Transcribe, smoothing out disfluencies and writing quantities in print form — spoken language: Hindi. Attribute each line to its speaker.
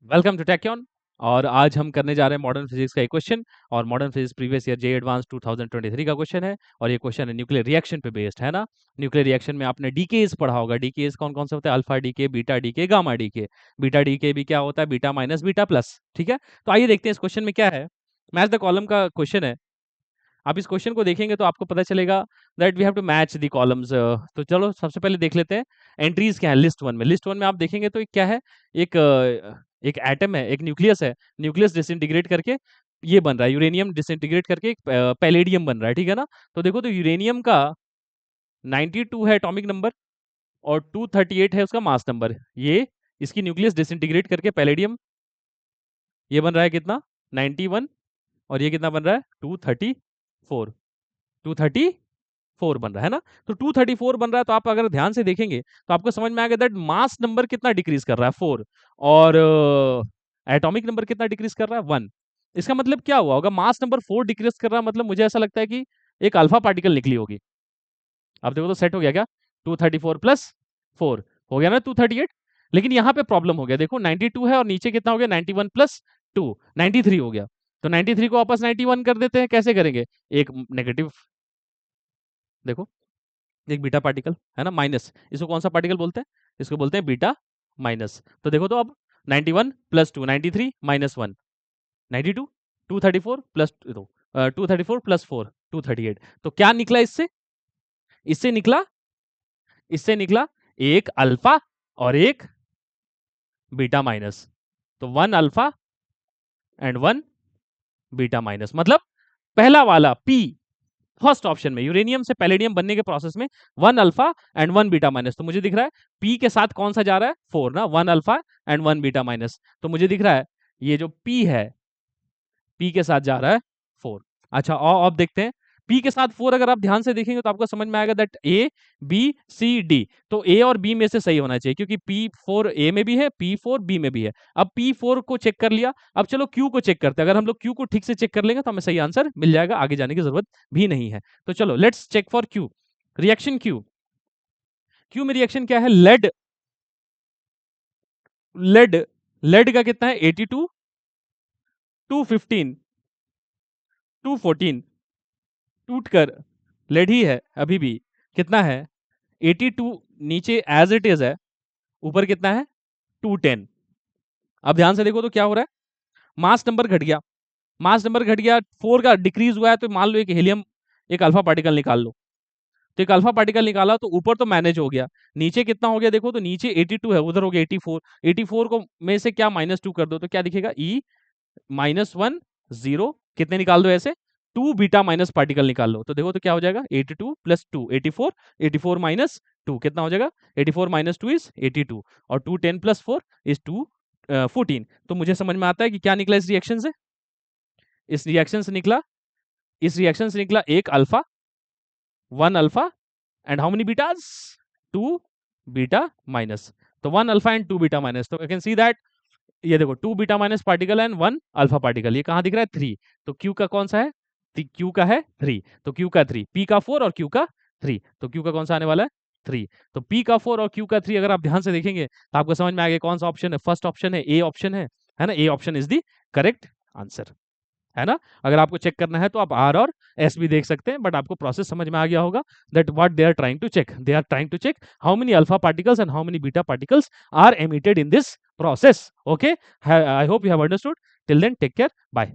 Speaker 1: Welcome to टेक्योन। और आज हम करने जा रहे हैं मॉडर्न फिजिक्स का एक क्वेश्चन। और मॉडर्न फिजिक्स प्रीवियस ईयर जे एडवांस 2023 का क्वेश्चन है। और ये क्वेश्चन है न्यूक्लियर रिएक्शन पे बेस्ड है ना। न्यूक्लियर रिएक्शन में आपने डीकेज पढ़ा होगा। डीकेज कौन कौन से होते हैं? Alpha decay, beta decay, gamma decay. Beta decay भी क्या होता है? Beta minus beta plus. ठीक है, तो आइए देखते हैं इस क्वेश्चन में क्या है। मैच द कॉलम का क्वेश्चन है। आप इस क्वेश्चन को देखेंगे तो आपको पता चलेगा that we have to match the columns. तो चलो सबसे पहले देख लेते हैं एंट्रीज क्या है लिस्ट वन में। लिस्ट वन में आप देखेंगे तो क्या है, एक एक एटम है, एक न्यूक्लियस है। न्यूक्लियस डिसइंटीग्रेट करके ये बन रहा है, यूरेनियम डिसइंटीग्रेट करके एक पैलेडियम बन रहा है। ठीक है ना। तो देखो, तो यूरेनियम का 92 है एटॉमिक नंबर और 238 है उसका मास नंबर। ये इसकी न्यूक्लियस डिसइंटीग्रेट करके पैलेडियम ये बन रहा है कितना? 91। और ये कितना बन रहा है? 234। 234 बन रहा है ना। तो 234 बन रहा है, तो आप अगर ध्यान से देखेंगे तो आपको समझ में आएगा दैट मास नंबर कितना डिक्रीज कर रहा है? 4। और एटॉमिक नंबर कितना डिक्रीज कर रहा है? 1। इसका मतलब क्या हुआ होगा? मास नंबर 4 डिक्रीज कर रहा है, मतलब मुझे ऐसा लगता है कि एक अल्फा पार्टिकल निकली होगी। अब देखो तो सेट हो गया क्या? 234 प्लस 4 हो गया ना 238। लेकिन यहाँ पे प्रॉब्लम हो गया, देखो 92 है और नीचे कितना हो गया? 91 प्लस 2 93 हो गया। तो 93 को वापस 91 कर देते हैं। कैसे करेंगे? एक नेगेटिव, देखो एक बीटा पार्टिकल है ना, माइनस। इसको कौन सा पार्टिकल बोलते हैं? इसको बोलते हैं बीटा माइनस। तो देखो तो अब 91 प्लस 2 93 माइनस 1 92 234 प्लस 234 प्लस 4 238। तो क्या निकला इससे? इससे निकला इससे निकला एक अल्फा और एक बीटा माइनस। तो 1 अल्फा एंड 1 बीटा माइनस। मतलब पहला वाला पी, फर्स्ट ऑप्शन में यूरेनियम से पैलेडियम बनने के प्रोसेस में 1 अल्फा एंड 1 बीटा माइनस। तो मुझे दिख रहा है पी के साथ कौन सा जा रहा है? 4 ना, 1 अल्फा एंड 1 बीटा माइनस। तो मुझे दिख रहा है ये जो पी है, पी के साथ जा रहा है 4। अच्छा, और अब देखते हैं पी के साथ 4। अगर आप ध्यान से देखेंगे तो आपको समझ में आएगा that A B C D. तो ए और बी में से सही होना चाहिए, क्योंकि P4 ए में भी है, P4 बी में भी है। अब P4 को चेक कर लिया, अब चलो Q को चेक करते हैं। अगर हम लोग Q को ठीक से चेक कर लेंगे तो हमें सही आंसर मिल जाएगा, आगे जाने की जरूरत भी नहीं है। तो चलो let's check for Q। Reaction Q, Q में रिएक्शन क्या है? लेड, लेड लेड का कितना है? 82 215 214। टूटकर लेड ही है अभी भी। कितना है? 82 नीचे एज इट इज है, ऊपर कितना है? 210। अब ध्यान से देखो तो क्या हो रहा है? मास नंबर घट गया, मास नंबर घट गया, 4 का डिक्रीज हुआ है। तो मान लो एक हीलियम, एक अल्फा पार्टिकल निकाल लो। तो एक अल्फा पार्टिकल निकाला तो ऊपर तो मैनेज हो गया, नीचे कितना हो गया? देखो तो नीचे 82 है, उधर हो गया 84। 84 को में से क्या -2 कर दो तो क्या दिखेगा? ई -1 0। कितने निकाल दो ऐसे? 2 बीटा माइनस पार्टिकल निकाल लो। तो देखो तो क्या हो जाएगा? 82 प्लस 2 84, 84 माइनस 2 कितना हो जाएगा? 84 माइनस 2 इज 82 और 210 प्लस 4 इज 14। तो मुझे समझ में आता है कि क्या निकला इस रिएक्शन से। इस रिएक्शन से निकला, इस रिएक्शन से निकला एक alpha, 1 alpha and how many betas? 2 beta minus. तो 1 अल्फा एंड 2 बीटा माइनस। तो आई कैन सी दैट ये देखो 2 beta minus particle and 1 alpha particle. ये कहां दिख रहा है? 3। तो Q का कौन सा है? Q का है 3। तो Q का 3, P का 4 और Q का 3। तो Q का कौन सा आने वाला है? 3। तो P का 4 और Q का 3 अगर आप ध्यान से देखेंगे तो आपको समझ में आ गया कौन सा ऑप्शन है। फर्स्ट ऑप्शन है, ए ऑप्शन है ना। A option is the correct answer, है ना। अगर आपको चेक करना है तो आप आर और एस भी देख सकते हैं, बट आपको प्रोसेस समझ में आ गया होगा that what they are trying to check. They are trying to check how many alpha particles and how many beta particles are emitted in this process. Okay, I hope you have understood. Till then, take care. Bye.